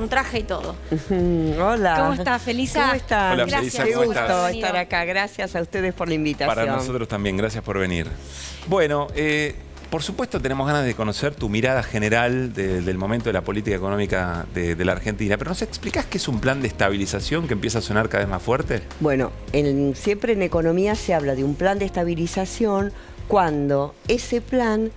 con traje y todo. Hola. ¿Cómo estás, Felisa? ¿Cómo están? Hola, Gracias. Felisa, Qué ¿cómo gusto estás? estar acá. Gracias a ustedes por la invitación. Para nosotros también, gracias por venir. Bueno, por supuesto tenemos ganas de conocer tu mirada general del momento de la política económica de la Argentina, pero ¿nos explicás qué es un plan de estabilización que empieza a sonar cada vez más fuerte? Bueno, siempre en economía se habla de un plan de estabilización cuando ese plan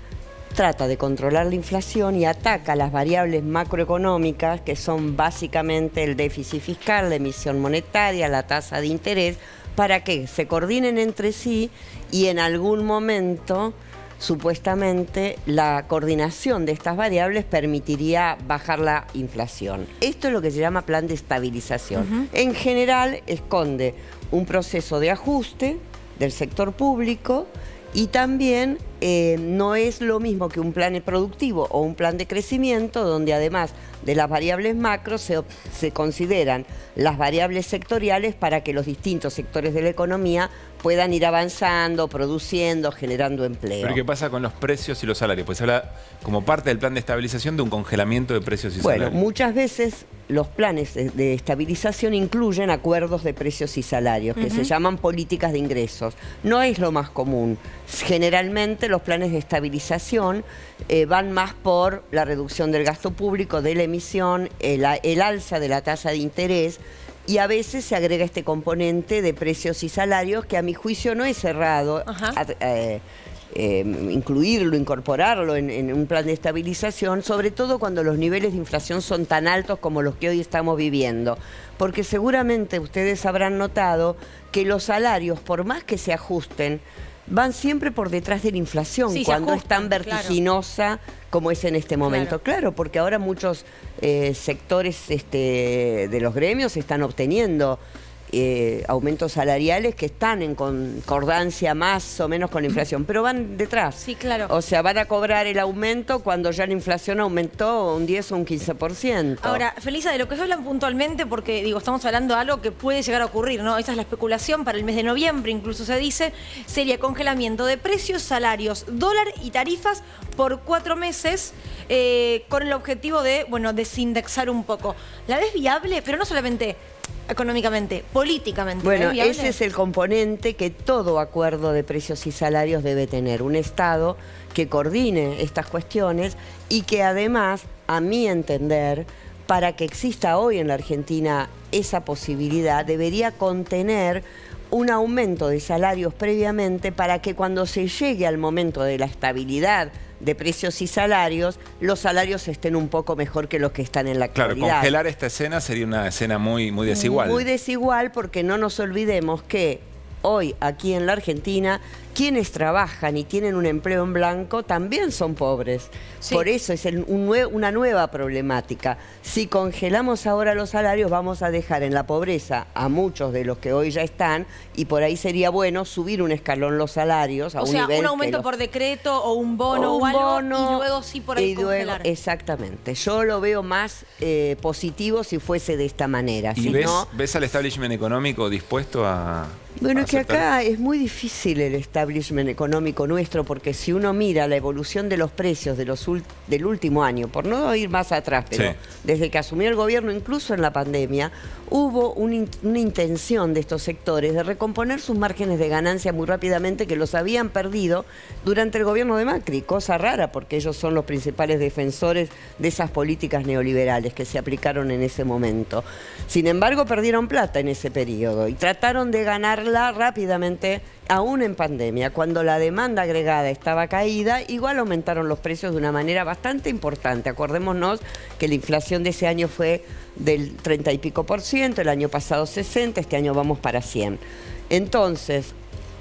trata de controlar la inflación y ataca las variables macroeconómicas, que son básicamente el déficit fiscal, la emisión monetaria, la tasa de interés, para que se coordinen entre sí y en algún momento, supuestamente, la coordinación de estas variables permitiría bajar la inflación. Esto es lo que se llama plan de estabilización. En general, esconde un proceso de ajuste del sector público y también no es lo mismo que un plan productivo o un plan de crecimiento, donde además de las variables macro se consideran las variables sectoriales para que los distintos sectores de la economía puedan ir avanzando, produciendo, generando empleo. Pero ¿qué pasa con los precios y los salarios? Pues se habla como parte del plan de estabilización de un congelamiento de precios y salarios. Bueno, muchas veces los planes de estabilización incluyen acuerdos de precios y salarios, que se llaman políticas de ingresos. No es lo más común. Generalmente los planes de estabilización van más por la reducción del gasto público, de la emisión, el alza de la tasa de interés, y a veces se agrega este componente de precios y salarios, que a mi juicio no es errado incluirlo, incorporarlo en un plan de estabilización, sobre todo cuando los niveles de inflación son tan altos como los que hoy estamos viviendo. Porque seguramente ustedes habrán notado que los salarios, por más que se ajusten, van siempre por detrás de la inflación, Sí, cuando ajustan, es tan vertiginosa como es en este momento. Claro, porque ahora muchos sectores de los gremios están obteniendo aumentos salariales que están en concordancia más o menos con la inflación, pero van detrás. Sí, claro. O sea, van a cobrar el aumento cuando ya la inflación aumentó un 10 o un 15%. Ahora, Felisa, de lo que se hablan puntualmente, porque digo, estamos hablando de algo que puede llegar a ocurrir, ¿no? Esa es la especulación para el mes de noviembre, incluso se dice, sería congelamiento de precios, salarios, dólar y tarifas por 4 meses, con el objetivo de, bueno, desindexar un poco. ¿La ves viable? Pero no solamente económicamente, políticamente. Bueno, ese es el componente que todo acuerdo de precios y salarios debe tener. Un Estado que coordine estas cuestiones y que además, a mi entender, para que exista hoy en la Argentina esa posibilidad, debería contener un aumento de salarios previamente para que cuando se llegue al momento de la estabilidad de precios y salarios, los salarios estén un poco mejor que los que están en la actualidad. Claro, congelar esta escena sería una escena muy desigual. Muy desigual, porque no nos olvidemos que hoy aquí en la Argentina quienes trabajan y tienen un empleo en blanco también son pobres. Sí. Por eso es una nueva problemática. Si congelamos ahora los salarios, vamos a dejar en la pobreza a muchos de los que hoy ya están, y por ahí sería bueno subir un escalón los salarios a un nivel. O sea, un aumento por decreto o un bono o algo, y luego sí por ahí congelar. Exactamente. Yo lo veo más positivo si fuese de esta manera. ¿Y si ves al establishment económico dispuesto a...? Bueno, es que acá es muy difícil el establishment económico nuestro, porque si uno mira la evolución de los precios del último año, por no ir más atrás, pero desde que asumió el gobierno, incluso en la pandemia, hubo una intención de estos sectores de recomponer sus márgenes de ganancia muy rápidamente, que los habían perdido durante el gobierno de Macri, cosa rara porque ellos son los principales defensores de esas políticas neoliberales que se aplicaron en ese momento. Sin embargo, perdieron plata en ese periodo y trataron de ganarla rápidamente, aún en pandemia. Cuando la demanda agregada estaba caída, igual aumentaron los precios de una manera bastante importante. Acordémonos que la inflación de ese año fue del 30 y pico %, el año pasado 60, este año vamos para 100. Entonces,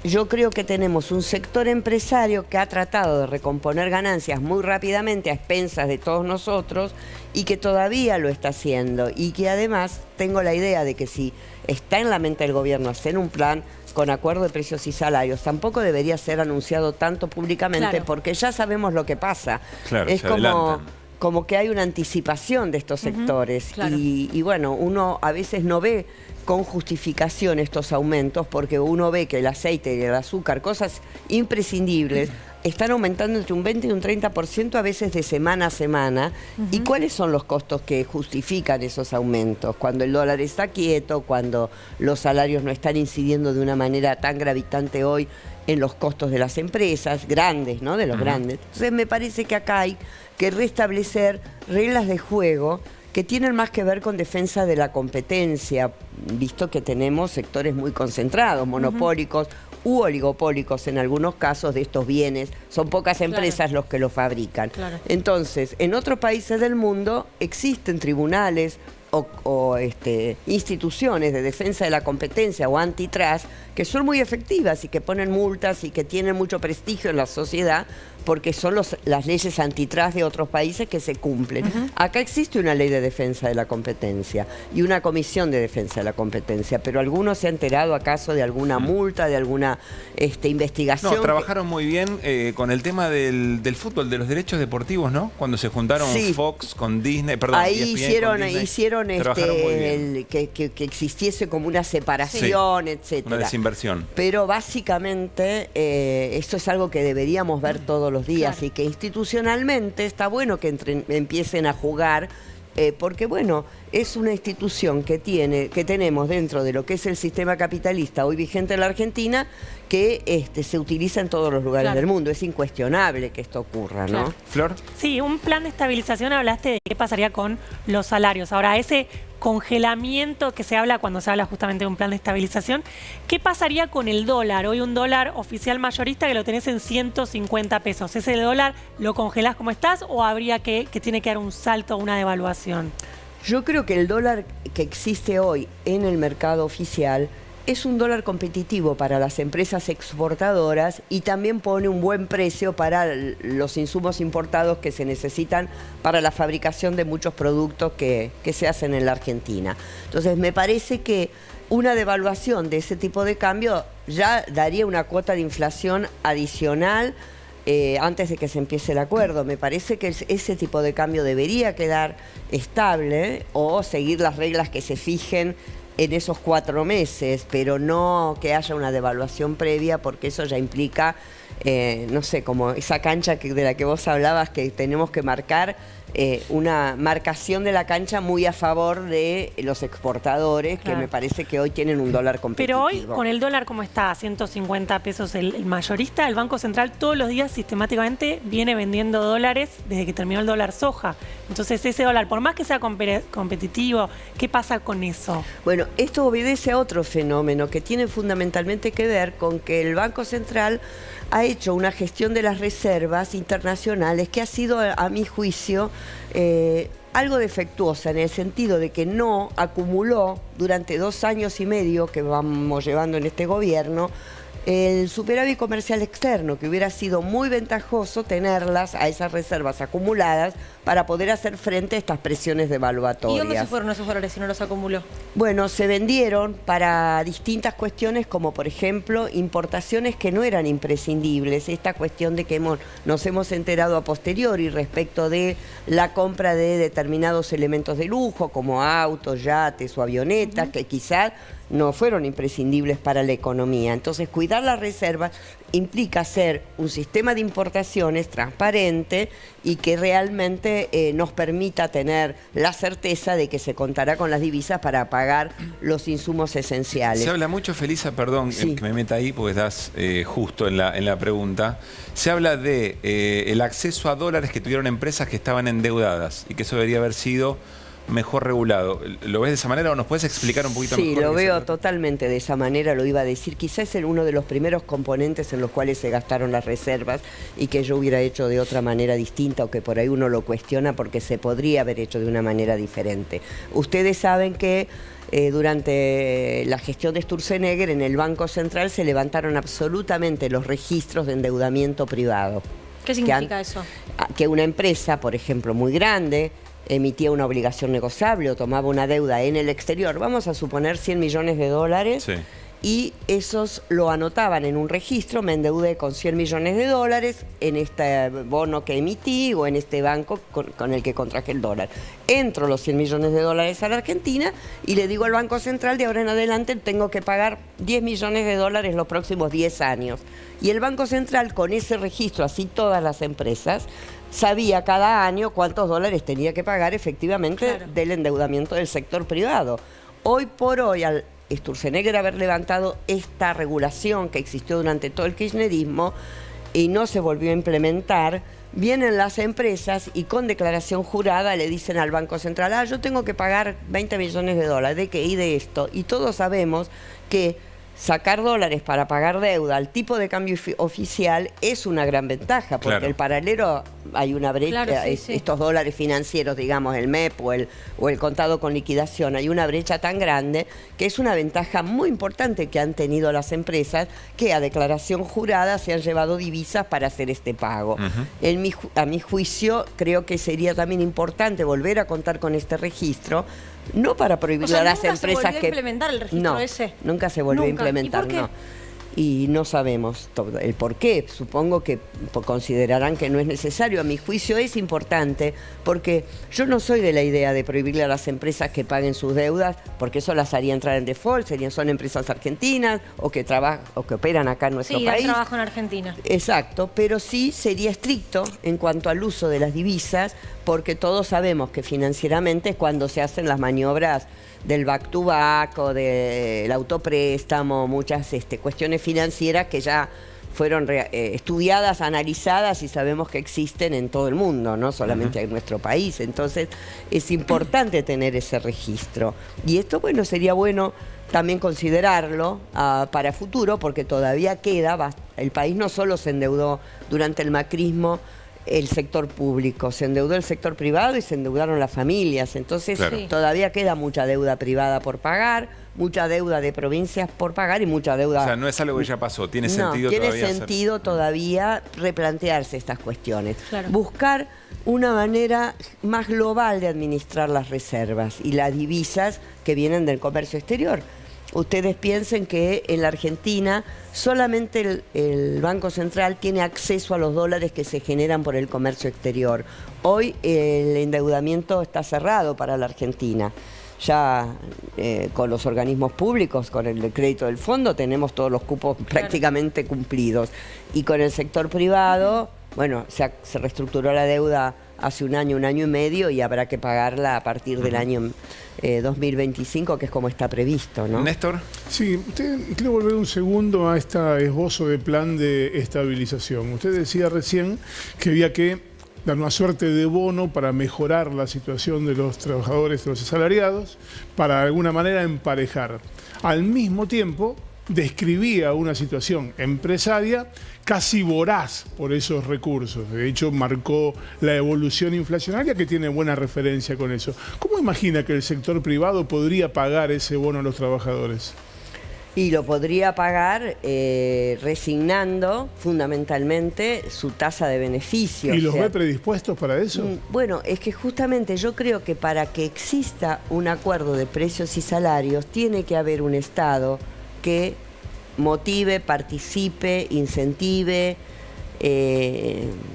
yo creo que tenemos un sector empresario que ha tratado de recomponer ganancias muy rápidamente a expensas de todos nosotros y que todavía lo está haciendo, y que además tengo la idea de que si está en la mente del gobierno hacer un plan con acuerdo de precios y salarios, tampoco debería ser anunciado tanto públicamente, porque ya sabemos lo que pasa. Claro, es como como que hay una anticipación de estos sectores. Claro. Y bueno, uno a veces no ve con justificación estos aumentos porque uno ve que el aceite y el azúcar, cosas imprescindibles, están aumentando entre un 20 y un 30% a veces de semana a semana. ¿Y cuáles son los costos que justifican esos aumentos? Cuando el dólar está quieto, cuando los salarios no están incidiendo de una manera tan gravitante hoy en los costos de las empresas grandes, ¿no? De los grandes. Entonces me parece que acá hay que restablecer reglas de juego que tienen más que ver con defensa de la competencia, visto que tenemos sectores muy concentrados, monopólicos u oligopólicos en algunos casos de estos bienes. Son pocas empresas los que los fabrican. Claro. Entonces, en otros países del mundo existen tribunales o instituciones de defensa de la competencia o antitrust que son muy efectivas y que ponen multas y que tienen mucho prestigio en la sociedad porque son las leyes antitrust de otros países que se cumplen. Acá existe una ley de defensa de la competencia y una comisión de defensa de la competencia, pero ¿alguno se ha enterado acaso de alguna multa, de alguna investigación? No, trabajaron muy bien con el tema del fútbol, de los derechos deportivos, ¿no? Cuando se juntaron Fox con Disney, perdón, ahí ESPN hicieron que existiese como una separación, etcétera. Una desinversión. Pero básicamente esto es algo que deberíamos ver todos los días. Claro. Y que institucionalmente está bueno que empiecen a jugar, porque bueno, es una institución que tenemos dentro de lo que es el sistema capitalista hoy vigente en la Argentina, que se utiliza en todos los lugares del mundo. Es incuestionable que esto ocurra, ¿no? Claro. Flor. Sí, un plan de estabilización, hablaste de qué pasaría con los salarios. Ahora, ese congelamiento que se habla cuando se habla justamente de un plan de estabilización, ¿qué pasaría con el dólar? Hoy un dólar oficial mayorista que lo tenés en 150 pesos. ¿Ese dólar lo congelás como estás o habría que tiene que dar un salto, una devaluación? Yo creo que el dólar que existe hoy en el mercado oficial es un dólar competitivo para las empresas exportadoras y también pone un buen precio para los insumos importados que se necesitan para la fabricación de muchos productos que se hacen en la Argentina. Entonces me parece que una devaluación de ese tipo de cambio ya daría una cuota de inflación adicional antes de que se empiece el acuerdo. Me parece que ese tipo de cambio debería quedar estable o seguir las reglas que se fijen en esos 4 meses, pero no que haya una devaluación previa, porque eso ya implica, no sé, como esa cancha de la que vos hablabas, que tenemos que marcar una marcación de la cancha muy a favor de los exportadores, Claro. que me parece que hoy tienen un dólar competitivo. Pero hoy, con el dólar como está, a 150 pesos el mayorista, el Banco Central todos los días sistemáticamente viene vendiendo dólares desde que terminó el dólar soja. Entonces ese dólar, por más que sea competitivo, ¿qué pasa con eso? Bueno, esto obedece a otro fenómeno que tiene fundamentalmente que ver con que el Banco Central ha hecho una gestión de las reservas internacionales que ha sido, a mi juicio, algo defectuosa, en el sentido de que no acumuló durante 2 años y medio que vamos llevando en este gobierno el superávit comercial externo, que hubiera sido muy ventajoso tenerlas a esas reservas acumuladas para poder hacer frente a estas presiones devaluatorias. ¿Y dónde se fueron esos dólares si no los acumuló? Bueno, se vendieron para distintas cuestiones, como por ejemplo importaciones que no eran imprescindibles. Esta cuestión de que nos hemos enterado a posteriori respecto de la compra de determinados elementos de lujo, como autos, yates o avionetas, que quizás no fueron imprescindibles para la economía. Entonces, cuidar las reservas implica hacer un sistema de importaciones transparente y que realmente nos permita tener la certeza de que se contará con las divisas para pagar los insumos esenciales. Se habla mucho, Felisa, perdón Sí. que me meta ahí porque estás justo en la pregunta. Se habla de el acceso a dólares que tuvieron empresas que estaban endeudadas y que eso debería haber sido mejor regulado. ¿Lo ves de esa manera o nos puedes explicar un poquito mejor? Sí, lo veo totalmente de esa manera, lo iba a decir. Quizás es uno de los primeros componentes en los cuales se gastaron las reservas y que yo hubiera hecho de otra manera distinta, o que por ahí uno lo cuestiona porque se podría haber hecho de una manera diferente. Ustedes saben que durante la gestión de Sturzenegger en el Banco Central se levantaron absolutamente los registros de endeudamiento privado. ¿Qué significa eso? Que una empresa, por ejemplo, muy grande, emitía una obligación negociable o tomaba una deuda en el exterior, vamos a suponer 100 millones de dólares, Sí. y esos lo anotaban en un registro, me endeudé con 100 millones de dólares en este bono que emití o en este banco con el que contraje el dólar. Entro los 100 millones de dólares a la Argentina y le digo al Banco Central, de ahora en adelante tengo que pagar 10 millones de dólares los próximos 10 años. Y el Banco Central, con ese registro, así todas las empresas, sabía cada año cuántos dólares tenía que pagar efectivamente del endeudamiento del sector privado. Hoy por hoy, al Sturzenegger haber levantado esta regulación que existió durante todo el kirchnerismo y no se volvió a implementar, vienen las empresas y con declaración jurada le dicen al Banco Central, yo tengo que pagar 20 millones de dólares, ¿de qué? Y de esto. Y todos sabemos que sacar dólares para pagar deuda al tipo de cambio oficial es una gran ventaja, porque el paralelo hay una brecha, estos dólares financieros, digamos, el MEP o el contado con liquidación, hay una brecha tan grande que es una ventaja muy importante que han tenido las empresas que a declaración jurada se han llevado divisas para hacer este pago. A mi juicio, creo que sería también importante volver a contar con este registro, no para prohibir a las empresas que... ¿Nunca se volvió a implementar el registro ese? Nunca se volvió a implementar, ¿Y por qué? Y no sabemos el por qué. Supongo que considerarán que no es necesario. A mi juicio es importante, porque yo no soy de la idea de prohibirle a las empresas que paguen sus deudas, porque eso las haría entrar en default, son empresas argentinas o que operan acá en nuestro país. Sí, trabajo en Argentina. Exacto, pero sí sería estricto en cuanto al uso de las divisas, porque todos sabemos que financieramente es cuando se hacen las maniobras del back to back o del autopréstamo, muchas cuestiones financieras que ya fueron estudiadas, analizadas y sabemos que existen en todo el mundo, no solamente en nuestro país. Entonces es importante tener ese registro. Y esto, bueno, sería bueno también considerarlo para futuro, porque todavía queda, el país no solo se endeudó durante el macrismo, el sector público, se endeudó el sector privado y se endeudaron las familias, entonces todavía queda mucha deuda privada por pagar, mucha deuda de provincias por pagar y mucha deuda... O sea, no es algo que ya pasó, tiene sentido todavía replantearse estas cuestiones, buscar una manera más global de administrar las reservas y las divisas que vienen del comercio exterior. Ustedes piensen que en la Argentina solamente el Banco Central tiene acceso a los dólares que se generan por el comercio exterior. Hoy el endeudamiento está cerrado para la Argentina. Ya con los organismos públicos, con el crédito del fondo, tenemos todos los cupos prácticamente cumplidos. Y con el sector privado, bueno, se reestructuró la deuda hace un año y medio y habrá que pagarla a partir del año 2025, que es como está previsto, ¿no? Néstor. Sí, quiero volver un segundo a este esbozo de plan de estabilización. Usted decía recién que había que dar una suerte de bono para mejorar la situación de los trabajadores, de los asalariados, para de alguna manera emparejar. Al mismo tiempo, describía una situación empresaria casi voraz por esos recursos. De hecho, marcó la evolución inflacionaria que tiene buena referencia con eso. ¿Cómo imagina que el sector privado podría pagar ese bono a los trabajadores? Y lo podría pagar resignando fundamentalmente su tasa de beneficio. ¿Y los ve predispuestos para eso? Bueno, es que justamente yo creo que para que exista un acuerdo de precios y salarios tiene que haber un Estado que motive, participe, incentive,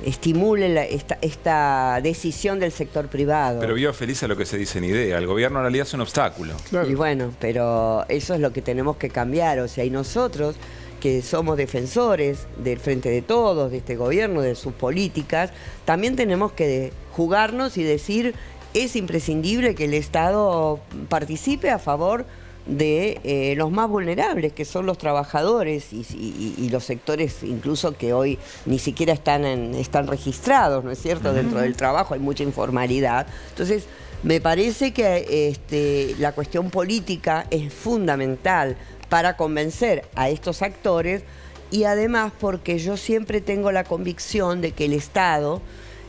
estimule esta decisión del sector privado. Pero vio feliz a lo que se dice en IDEA. El gobierno en realidad es un obstáculo. Claro. Y bueno, pero eso es lo que tenemos que cambiar. O sea, y nosotros que somos defensores del Frente de Todos, de este gobierno, de sus políticas, también tenemos que jugarnos y decir, es imprescindible que el Estado participe a favor de los más vulnerables, que son los trabajadores y los sectores incluso que hoy ni siquiera están registrados, ¿no es cierto? Dentro del trabajo hay mucha informalidad. Entonces, me parece que la cuestión política es fundamental para convencer a estos actores y además porque yo siempre tengo la convicción de que el Estado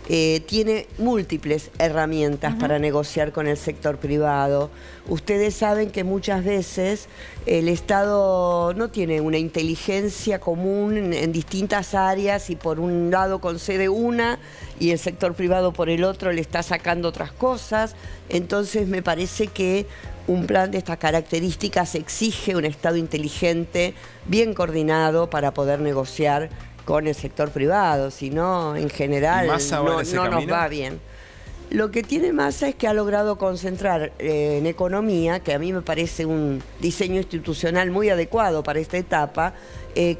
tiene múltiples herramientas para negociar con el sector privado. Ustedes saben que muchas veces el Estado no tiene una inteligencia común en distintas áreas y por un lado concede una y el sector privado por el otro le está sacando otras cosas. Entonces me parece que un plan de estas características exige un Estado inteligente, bien coordinado para poder negociar con el sector privado, si no, en general no nos va bien. Lo que tiene Massa es que ha logrado concentrar en economía, que a mí me parece un diseño institucional muy adecuado para esta etapa,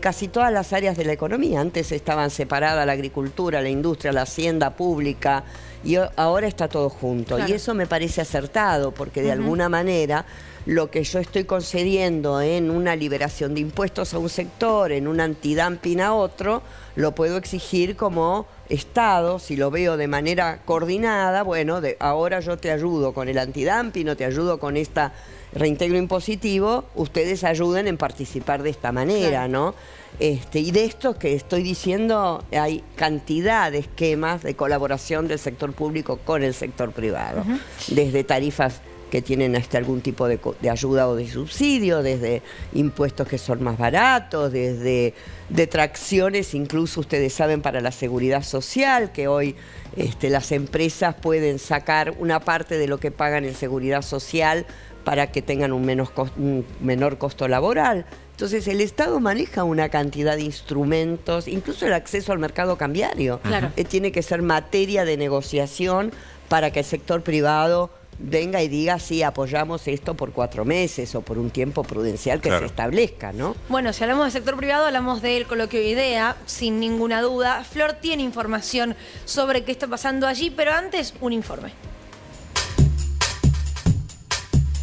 casi todas las áreas de la economía. Antes estaban separadas la agricultura, la industria, la hacienda pública, y ahora está todo junto. Claro. Y eso me parece acertado, porque de alguna manera lo que yo estoy concediendo en una liberación de impuestos a un sector, en un antidumping a otro, lo puedo exigir como Estado, si lo veo de manera coordinada. Bueno, ahora yo te ayudo con el antidumping o te ayudo con esta reintegro impositivo, ustedes ayuden en participar de esta manera, claro, ¿no? Y de esto que estoy diciendo, hay cantidad de esquemas de colaboración del sector público con el sector privado, desde tarifas que tienen hasta algún tipo de ayuda o de subsidio, desde impuestos que son más baratos, desde detracciones, incluso ustedes saben, para la seguridad social, que hoy las empresas pueden sacar una parte de lo que pagan en seguridad social para que tengan un menor costo laboral. Entonces el Estado maneja una cantidad de instrumentos, incluso el acceso al mercado cambiario. Claro. Tiene que ser materia de negociación para que el sector privado venga y diga, sí, apoyamos esto por 4 meses o por un tiempo prudencial que se establezca, ¿no? Bueno, si hablamos del sector privado, hablamos del coloquio de IDEA, sin ninguna duda. Flor tiene información sobre qué está pasando allí, pero antes, un informe.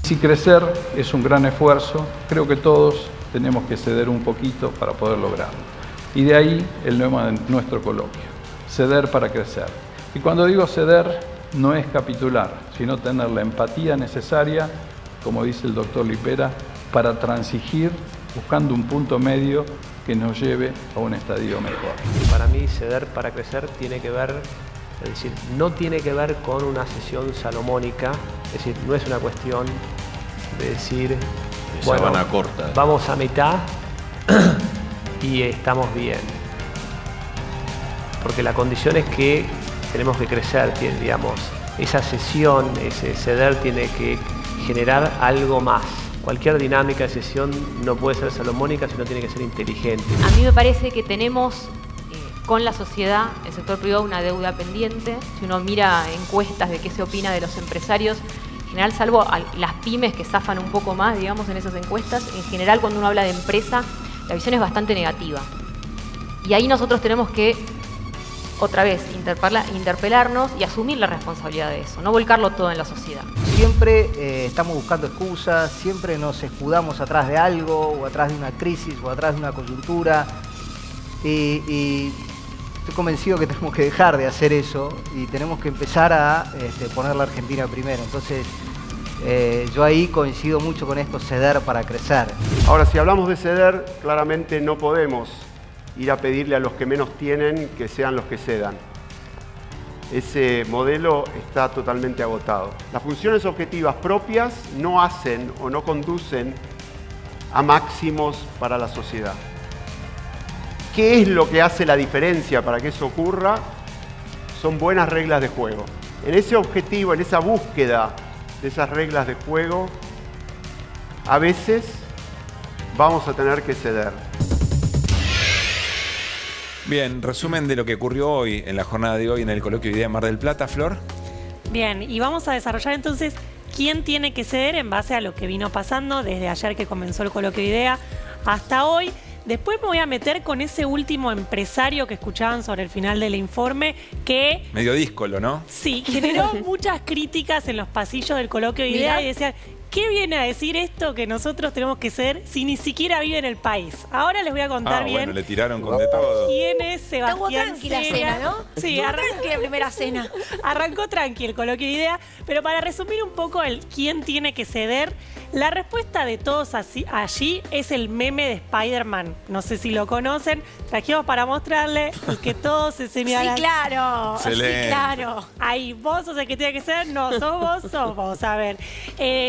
Si crecer es un gran esfuerzo, creo que todos tenemos que ceder un poquito para poder lograrlo. Y de ahí el lema de nuestro coloquio, ceder para crecer. Y cuando digo ceder, no es capitular, sino tener la empatía necesaria, como dice el doctor Lipera, para transigir buscando un punto medio que nos lleve a un estadio mejor. Para mí, ceder para crecer tiene que ver, es decir, no tiene que ver con una sesión salomónica, es decir, no es una cuestión de decir, bueno, corta, vamos a mitad y estamos bien. Porque la condición es que tenemos que crecer, digamos, esa cesión, ese ceder tiene que generar algo más. Cualquier dinámica de cesión no puede ser salomónica, sino tiene que ser inteligente. A mí me parece que tenemos con la sociedad, el sector privado, una deuda pendiente. Si uno mira encuestas de qué se opina de los empresarios, en general, salvo a las pymes que zafan un poco más, digamos, en esas encuestas, en general cuando uno habla de empresa, la visión es bastante negativa. Y ahí nosotros tenemos que otra vez interpelarnos y asumir la responsabilidad de eso, no volcarlo todo en la sociedad. Siempre estamos buscando excusas, siempre nos escudamos atrás de algo, o atrás de una crisis, o atrás de una coyuntura, y estoy convencido que tenemos que dejar de hacer eso y tenemos que empezar a poner la Argentina primero. Entonces, yo ahí coincido mucho con esto, ceder para crecer. Ahora, si hablamos de ceder, claramente no podemos ir a pedirle a los que menos tienen que sean los que cedan. Ese modelo está totalmente agotado. Las funciones objetivas propias no hacen o no conducen a máximos para la sociedad. ¿Qué es lo que hace la diferencia para que eso ocurra? Son buenas reglas de juego. En ese objetivo, en esa búsqueda de esas reglas de juego, a veces vamos a tener que ceder. Bien, resumen de lo que ocurrió hoy, en la jornada de hoy, en el coloquio de IDEA en Mar del Plata, Flor. Bien, y vamos a desarrollar entonces quién tiene que ceder en base a lo que vino pasando desde ayer que comenzó el coloquio de IDEA hasta hoy. Después me voy a meter con ese último empresario que escuchaban sobre el final del informe que... Medio díscolo, ¿no? Sí, generó muchas críticas en los pasillos del coloquio de IDEA y decían, ¿Qué viene a decir esto que nosotros tenemos que ser si ni siquiera vive en el país? Ahora les voy a contar bien. Bueno, le tiraron con de todo. ¿Quién es Sebastián tranquila Cera? cena, ¿no? Sí, tranquila primera cena. Arrancó tranqui el coloquio de idea, pero para resumir un poco el quién tiene que ceder, la respuesta de todos allí es el meme de Spider-Man. No sé si lo conocen. Trajimos para mostrarle el que todos se señalan. Sí, claro. Excelente. Sí, claro. Ahí, vos sos el que tiene que ser, no, sos vos. A ver,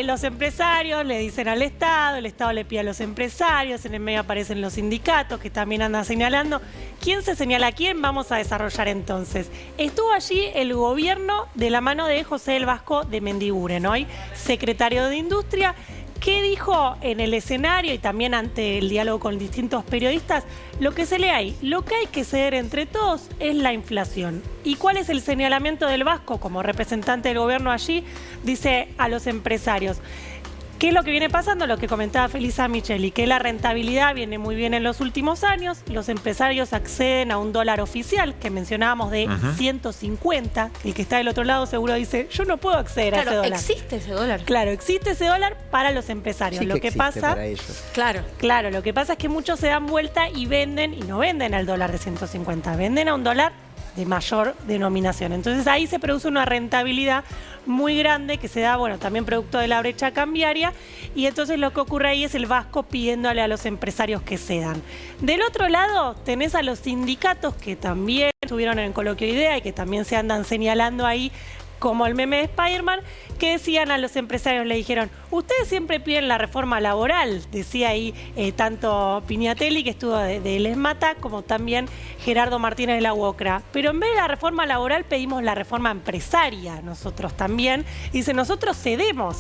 los empresarios le dicen al Estado, el Estado le pide a los empresarios, en el medio aparecen los sindicatos que también andan señalando. ¿Quién se señala a quién? Vamos a desarrollar entonces. Estuvo allí el gobierno de la mano de José el Vasco de Mendiguren, hoy secretario de Industria. ¿Qué dijo en el escenario y también ante el diálogo con distintos periodistas? Lo que se lee ahí, lo que hay que ceder entre todos es la inflación. ¿Y cuál es el señalamiento del Vasco como representante del gobierno allí? Dice a los empresarios. ¿Qué es lo que viene pasando? Lo que comentaba Felisa Micheli, que la rentabilidad viene muy bien en los últimos años, los empresarios acceden a un dólar oficial, que mencionábamos de 150, el que está del otro lado seguro dice, yo no puedo acceder a ese dólar. Existe ese dólar. Claro, existe ese dólar para los empresarios. Sí, lo que pasa, para ellos. Claro, lo que pasa es que muchos se dan vuelta y venden, y no venden al dólar de 150, venden a un dólar de mayor denominación. Entonces ahí se produce una rentabilidad muy grande que se da, bueno, también producto de la brecha cambiaria, y entonces lo que ocurre ahí es el Vasco pidiéndole a los empresarios que cedan. Del otro lado tenés a los sindicatos que también estuvieron en el coloquio de idea y que también se andan señalando ahí como el meme de Spider-Man, que decían a los empresarios, le dijeron, ustedes siempre piden la reforma laboral, decía ahí tanto Piñatelli, que estuvo de Les Mata, como también Gerardo Martínez de la UOCRA. Pero en vez de la reforma laboral pedimos la reforma empresaria, nosotros también. Y dice, nosotros cedemos,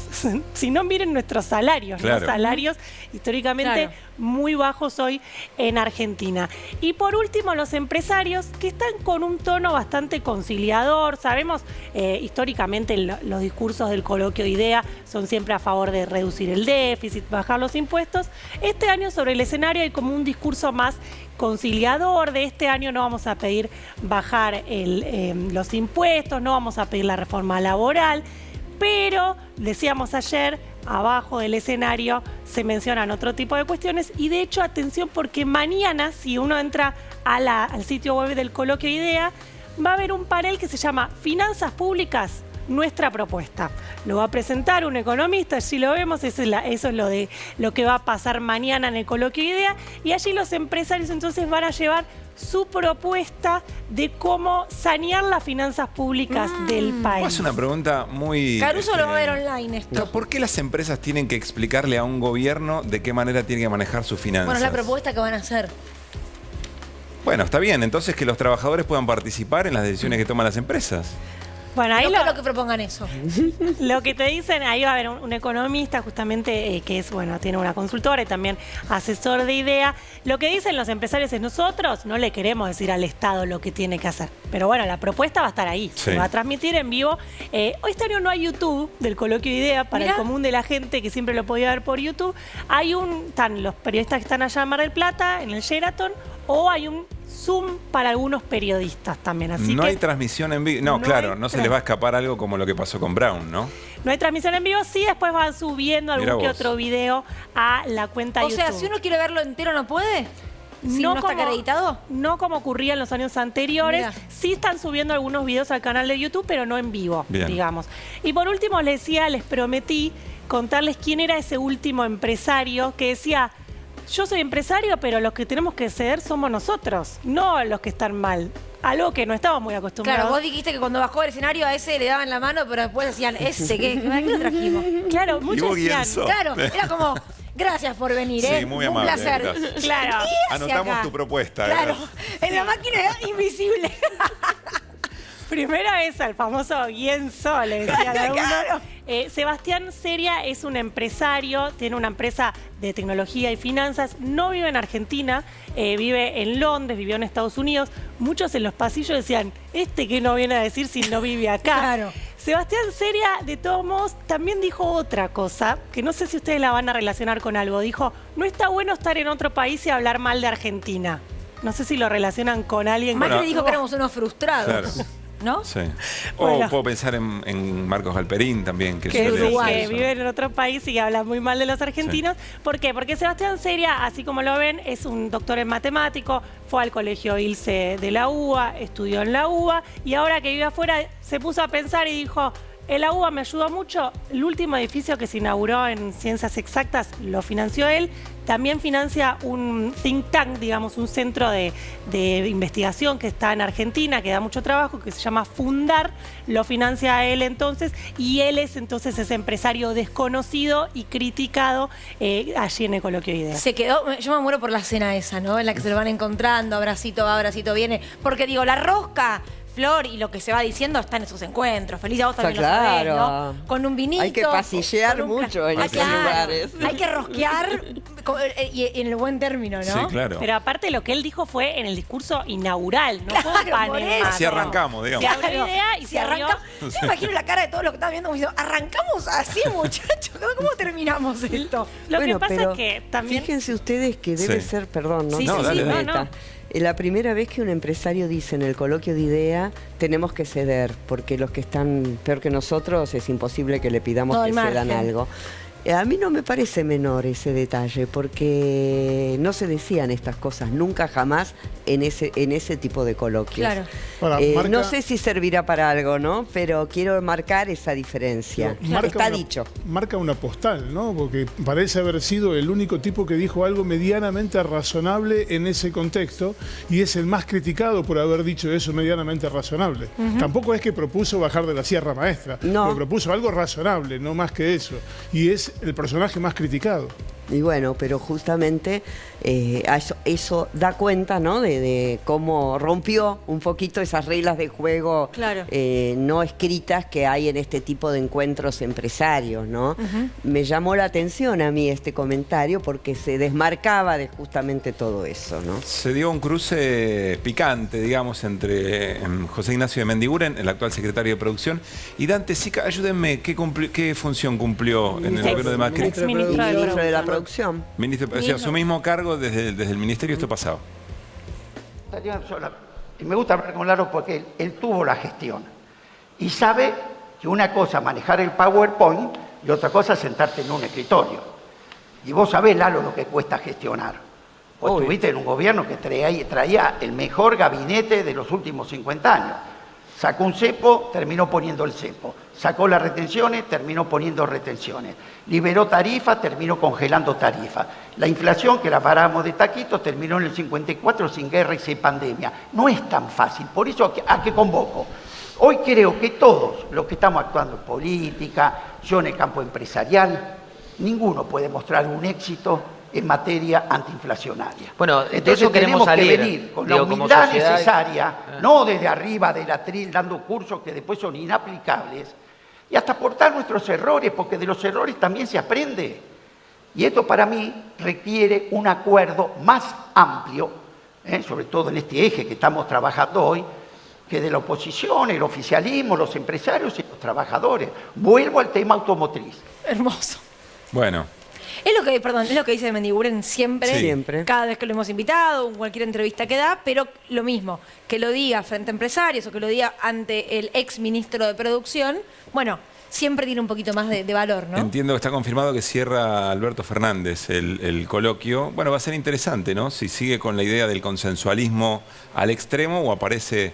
si no miren nuestros salarios, claro. Los salarios históricamente muy bajos hoy en Argentina. Y por último, los empresarios que están con un tono bastante conciliador, sabemos históricamente los discursos del coloquio de idea son siempre a favor de reducir el déficit, bajar los impuestos. Este año sobre el escenario hay como un discurso más conciliador. De este año no vamos a pedir bajar los impuestos, no vamos a pedir la reforma laboral, pero decíamos ayer, abajo del escenario se mencionan otro tipo de cuestiones y de hecho atención porque mañana si uno entra al sitio web del coloquio de idea va a haber un panel que se llama Finanzas Públicas, nuestra propuesta. Lo va a presentar un economista, allí lo vemos, eso es lo que va a pasar mañana en el coloquio de idea y allí los empresarios entonces van a llevar su propuesta de cómo sanear las finanzas públicas del país. Es una pregunta muy... Caruso lo va a ver online esto. ¿Por qué las empresas tienen que explicarle a un gobierno de qué manera tiene que manejar sus finanzas? Bueno, es la propuesta que van a hacer. Bueno, está bien. Entonces que los trabajadores puedan participar en las decisiones que toman las empresas. Bueno, ahí no creo que propongan eso. Lo que te dicen, ahí va a haber un economista justamente que es, bueno, tiene una consultora y también asesor de idea. Lo que dicen los empresarios es nosotros no le queremos decir al Estado lo que tiene que hacer. Pero bueno, la propuesta va a estar ahí. Sí. Se va a transmitir en vivo. Hoy este año no hay YouTube del coloquio de idea para el común de la gente que siempre lo podía ver por YouTube. Están los periodistas que están allá en Mar del Plata, en el Sheraton, o hay un Zoom para algunos periodistas también. Así no que hay transmisión en vivo. No, claro, no se les va a escapar algo como lo que pasó con Brown, ¿no? No hay transmisión en vivo, sí, después van subiendo algún que otro video a la cuenta de YouTube. O sea, si uno quiere verlo entero, ¿no puede? Si no está acreditado. No como ocurría en los años anteriores. Mira. Sí están subiendo algunos videos al canal de YouTube, pero no en vivo, digamos. Y por último, les prometí contarles quién era ese último empresario que decía... Yo soy empresario, pero los que tenemos que ceder somos nosotros, no los que están mal. Algo que no estamos muy acostumbrados. Claro, vos dijiste que cuando bajó del escenario a ese le daban la mano, pero después decían, ¿qué lo trajimos? Claro, muchos decían. Claro, era como, gracias por venir, sí, muy amable, un placer. Gracias. Claro. Anotamos tu propuesta. Claro, en la máquina invisible. Primera vez al famoso Bien Sol, le decían algunos. Sebastián Cera es un empresario, tiene una empresa de tecnología y finanzas, no vive en Argentina, vive en Londres, vivió en Estados Unidos. Muchos en los pasillos decían, ¿qué no viene a decir si no vive acá? Claro. Sebastián Cera, de todos modos, también dijo otra cosa, que no sé si ustedes la van a relacionar con algo. Dijo, no está bueno estar en otro país y hablar mal de Argentina. No sé si lo relacionan con alguien. Macri dijo que éramos unos frustrados. Claro. ¿no? Sí. O Bueno. puedo pensar en Marcos Galperín también, que Que, suele hacer que eso. vive en otro país y que habla muy mal de los argentinos. ¿Por qué? Porque Sebastián Seria, así como lo ven, es un doctor en matemático, fue al colegio ILSE de la UBA, estudió en la UBA y ahora que vive afuera se puso a pensar y dijo, la UBA me ayudó mucho, el último edificio que se inauguró en Ciencias Exactas lo financió él, también financia un think tank, digamos, un centro de investigación que está en Argentina, que da mucho trabajo, que se llama Fundar, lo financia él entonces, y él es entonces ese empresario desconocido y criticado allí en el coloquio de ideas. Se quedó, yo me muero por la cena esa, ¿no? En la que se lo van encontrando, abracito va, abracito viene. Porque digo, la rosca, Flor, y lo que se va diciendo está en esos encuentros. Felicia, vos también lo sabés, ¿no? Con un vinito. Hay que pasillear mucho en esos lugares. Hay que rosquear y en el buen término, ¿no? Sí, claro. Pero aparte lo que él dijo fue en el discurso inaugural, no fue un Claro, por panel eso. más. Así arrancamos, digamos. Se abrió idea y se abrió. Yo me imagino la cara de todos los que estaban viendo como diciendo, arrancamos así, muchachos, ¿cómo terminamos esto? Lo que Bueno, pasa pero es que también... Fíjense ustedes que debe Sí. ser, perdón, no, Sí, No, sí, dale, sí, dale. no. La primera vez que un empresario dice en el coloquio de idea, tenemos que ceder, porque los que están peor que nosotros es imposible que le pidamos Todo que el cedan margen. algo. A mí no me parece menor ese detalle, porque no se decían estas cosas nunca jamás en ese tipo de coloquios. Claro. Ahora, marca- No sé si servirá para algo, ¿no? Pero quiero marcar esa diferencia. Está dicho. Marca una postal, ¿no? Porque parece haber sido el único tipo que dijo algo medianamente razonable en ese contexto y es el más criticado por haber dicho eso medianamente razonable. Tampoco es que propuso bajar de la Sierra Maestra, No. pero propuso algo razonable, no más que eso. Y es el personaje más criticado. Y bueno, pero justamente eso da cuenta, ¿no? De cómo rompió un poquito esas reglas de juego Claro. no escritas que hay en este tipo de encuentros empresarios, ¿no? Me llamó la atención a mí este comentario porque se desmarcaba de justamente todo eso, ¿no? Se dio un cruce picante, digamos, entre José Ignacio de Mendiguren, el actual secretario de Producción, y Dante Sica. Ayúdenme, ¿qué función cumplió en el gobierno de Macri? Exministro de Ministro de la Producción. Producción. Ministro, o sea, su mismo cargo desde el ministerio esto pasado. Y me gusta hablar con Lalo porque él tuvo la gestión y sabe que una cosa es manejar el PowerPoint y otra cosa es sentarte en un escritorio. Y vos sabés, Lalo, lo que cuesta gestionar. Vos estuviste en un gobierno que traía el mejor gabinete de los últimos 50 años. Sacó un cepo, terminó poniendo el cepo. Sacó las retenciones, terminó poniendo retenciones. Liberó tarifas, terminó congelando tarifas. La inflación, que la paramos de taquitos, terminó en el 54 sin guerra y sin pandemia. No es tan fácil, por eso ¿a qué convoco? Hoy creo que todos los que estamos actuando en política, yo en el campo empresarial, ninguno puede mostrar un éxito en materia antiinflacionaria. Bueno, de entonces eso queremos tenemos que salir, venir con digo, la como humildad sociedad. necesaria, no desde arriba del atril dando cursos que después son inaplicables, y hasta aportar nuestros errores, porque de los errores también se aprende. Y esto para mí requiere un acuerdo más amplio, sobre todo en este eje que estamos trabajando hoy, que de la oposición, el oficialismo, los empresarios y los trabajadores. Vuelvo al tema automotriz. Hermoso. Bueno, Es lo que dice Mendiguren siempre, Sí. Siempre. cada vez que lo hemos invitado, en cualquier entrevista que da, pero lo mismo, que lo diga frente a empresarios o que lo diga ante el ex ministro de Producción, bueno, siempre tiene un poquito más de valor, ¿no? entiendo que está confirmado que cierra Alberto Fernández el coloquio. Bueno, va a ser interesante, ¿no? Si sigue con la idea del consensualismo al extremo o aparece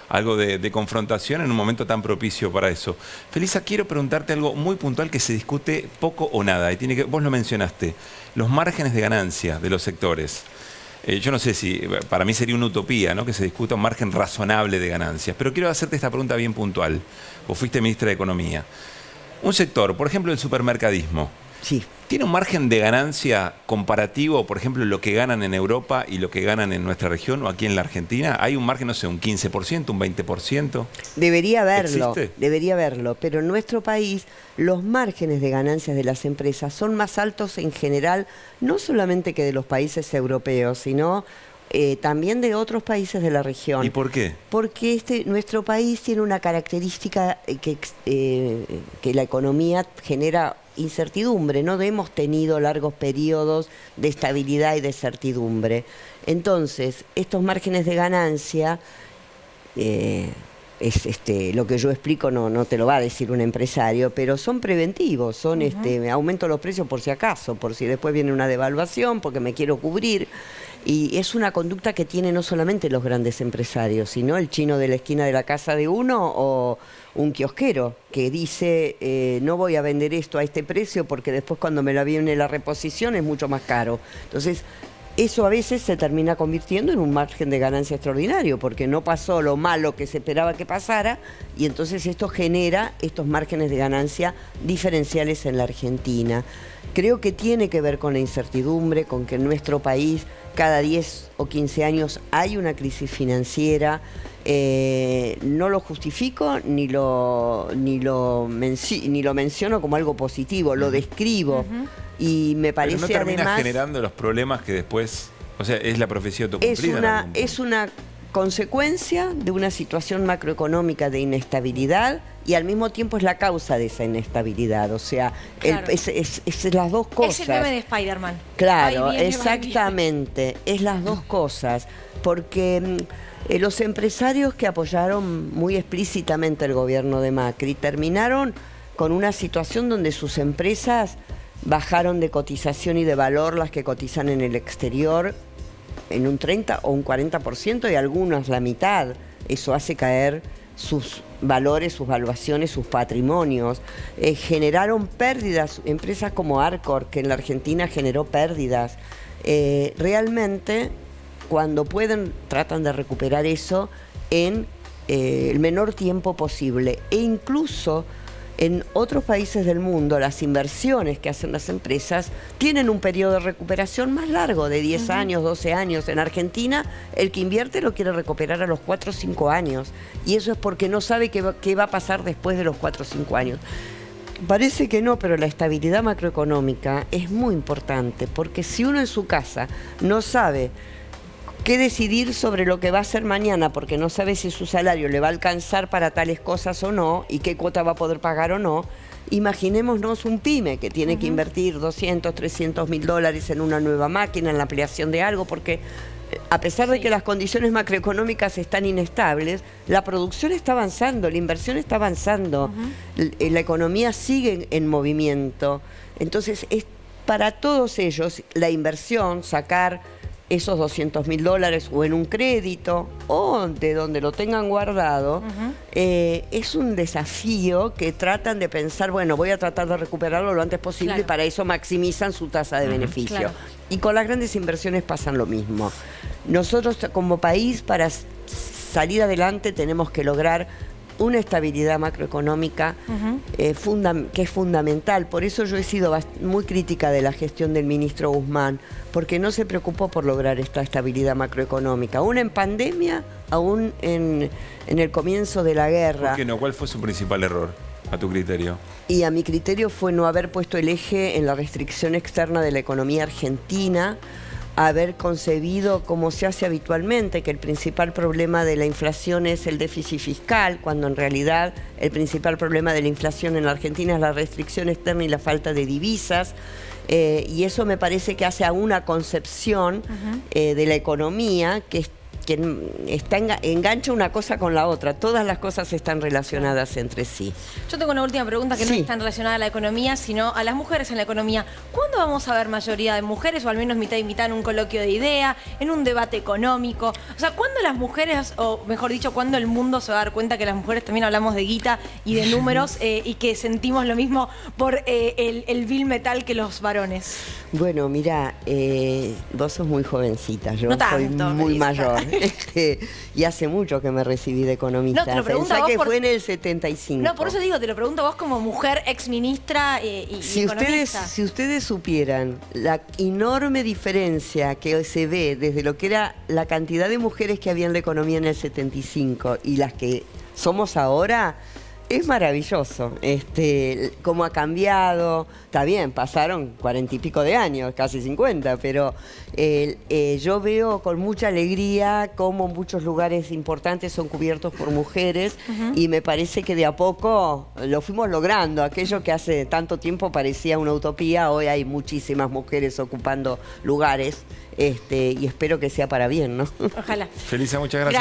algo de confrontación en un momento tan propicio para eso. Felisa, quiero preguntarte algo muy puntual que se discute poco o nada, y vos lo mencionaste, los márgenes de ganancia de los sectores. Yo no sé si, para mí sería una utopía, ¿no?, que se discuta un margen razonable de ganancias, pero quiero hacerte esta pregunta bien puntual. Vos fuiste ministra de Economía. Un sector, por ejemplo, el supermercadismo, Sí. ¿tiene un margen de ganancia comparativo, por ejemplo, lo que ganan en Europa y lo que ganan en nuestra región o aquí en la Argentina? ¿Hay un margen, no sé, un 15%, un 20%? Debería haberlo, ¿Existe? debería haberlo, pero en nuestro país los márgenes de ganancias de las empresas son más altos en general, no solamente que de los países europeos, sino también de otros países de la región. ¿Y por qué? Porque nuestro país tiene una característica que la economía genera incertidumbre, no hemos tenido largos periodos de estabilidad y de certidumbre. Entonces, estos márgenes de ganancia lo que yo explico no te lo va a decir un empresario, pero son preventivos, son aumento los precios por si acaso, por si después viene una devaluación, porque me quiero cubrir. Y es una conducta que tienen no solamente los grandes empresarios, sino el chino de la esquina de la casa de uno o un kiosquero que dice no voy a vender esto a este precio porque después cuando me la viene la reposición es mucho más caro. Entonces, eso a veces se termina convirtiendo en un margen de ganancia extraordinario, porque no pasó lo malo que se esperaba que pasara, y entonces esto genera estos márgenes de ganancia diferenciales en la Argentina. Creo que tiene que ver con la incertidumbre, con que en nuestro país cada 10 o 15 años hay una crisis financiera. No lo justifico ni lo menciono como algo positivo, lo describo. Y me parece pero no termina además generando los problemas que después, o sea, es la profecía autocumplida. Es una consecuencia de una situación macroeconómica de inestabilidad y al mismo tiempo es la causa de esa inestabilidad. O sea, claro. es las dos cosas. Es el meme de Spider-Man. Claro, exactamente. Es las dos cosas. Porque los empresarios que apoyaron muy explícitamente el gobierno de Macri terminaron con una situación donde sus empresas bajaron de cotización y de valor, las que cotizan en el exterior, en un 30 o un 40% y algunas la mitad. Eso hace caer sus valores, sus valuaciones, sus patrimonios. Generaron pérdidas, empresas como Arcor, que en la Argentina generó pérdidas. Realmente, cuando pueden, tratan de recuperar eso en el menor tiempo posible. E incluso en otros países del mundo, las inversiones que hacen las empresas tienen un periodo de recuperación más largo, de 10 años, 12 años. En Argentina, el que invierte lo quiere recuperar a los 4 o 5 años. Y eso es porque no sabe qué va a pasar después de los 4 o 5 años. Parece que no, pero la estabilidad macroeconómica es muy importante, porque si uno en su casa no sabe qué decidir sobre lo que va a hacer mañana, porque no sabe si su salario le va a alcanzar para tales cosas o no, y qué cuota va a poder pagar o no, imaginémonos un pyme que tiene que invertir 200, 300 mil dólares en una nueva máquina, en la ampliación de algo, porque a pesar de que las condiciones macroeconómicas están inestables, la producción está avanzando, la inversión está avanzando, la economía sigue en movimiento. Entonces, es para todos ellos la inversión, sacar esos 200 mil dólares o en un crédito o de donde lo tengan guardado, es un desafío que tratan de pensar, bueno, voy a tratar de recuperarlo lo antes posible, y para eso maximizan su tasa de beneficio. Claro. Y con las grandes inversiones pasan lo mismo. Nosotros como país, para salir adelante, tenemos que lograr una estabilidad macroeconómica que es fundamental. Por eso yo he sido muy crítica de la gestión del ministro Guzmán, porque no se preocupó por lograr esta estabilidad macroeconómica, aún en pandemia, aún en el comienzo de la guerra. ¿Por qué no? ¿Cuál fue su principal error, a tu criterio? Y a mi criterio fue no haber puesto el eje en la restricción externa de la economía argentina, haber concebido, como se hace habitualmente, que el principal problema de la inflación es el déficit fiscal, cuando en realidad el principal problema de la inflación en la Argentina es la restricción externa y la falta de divisas. Y eso me parece que hace a una concepción de la economía que engancha una cosa con la otra. Todas las cosas están relacionadas entre sí. Yo tengo una última pregunta que no es tan relacionada a la economía, sino a las mujeres en la economía. ¿Cuándo vamos a ver mayoría de mujeres, o al menos mitad y mitad, en un coloquio de idea, en un debate económico? O sea, ¿cuándo las mujeres, o mejor dicho, cuándo el mundo se va a dar cuenta que las mujeres también hablamos de guita y de números y que sentimos lo mismo por el vil metal que los varones? Bueno, mira, vos sos muy jovencita, yo no soy tanto, muy mayor. Y hace mucho que me recibí de economista. No, te lo pregunto Pensá que fue en el 75. No, por eso digo, te lo pregunto a vos como mujer, exministra y economista. Si ustedes supieran la enorme diferencia que se ve desde lo que era la cantidad de mujeres que había en la economía en el 75 y las que somos ahora, es maravilloso, cómo ha cambiado. Está bien, pasaron 40 y pico de años, casi 50, pero yo veo con mucha alegría cómo muchos lugares importantes son cubiertos por mujeres y me parece que de a poco lo fuimos logrando. Aquello que hace tanto tiempo parecía una utopía, hoy hay muchísimas mujeres ocupando lugares y espero que sea para bien, ¿no? Ojalá. Felisa, muchas gracias.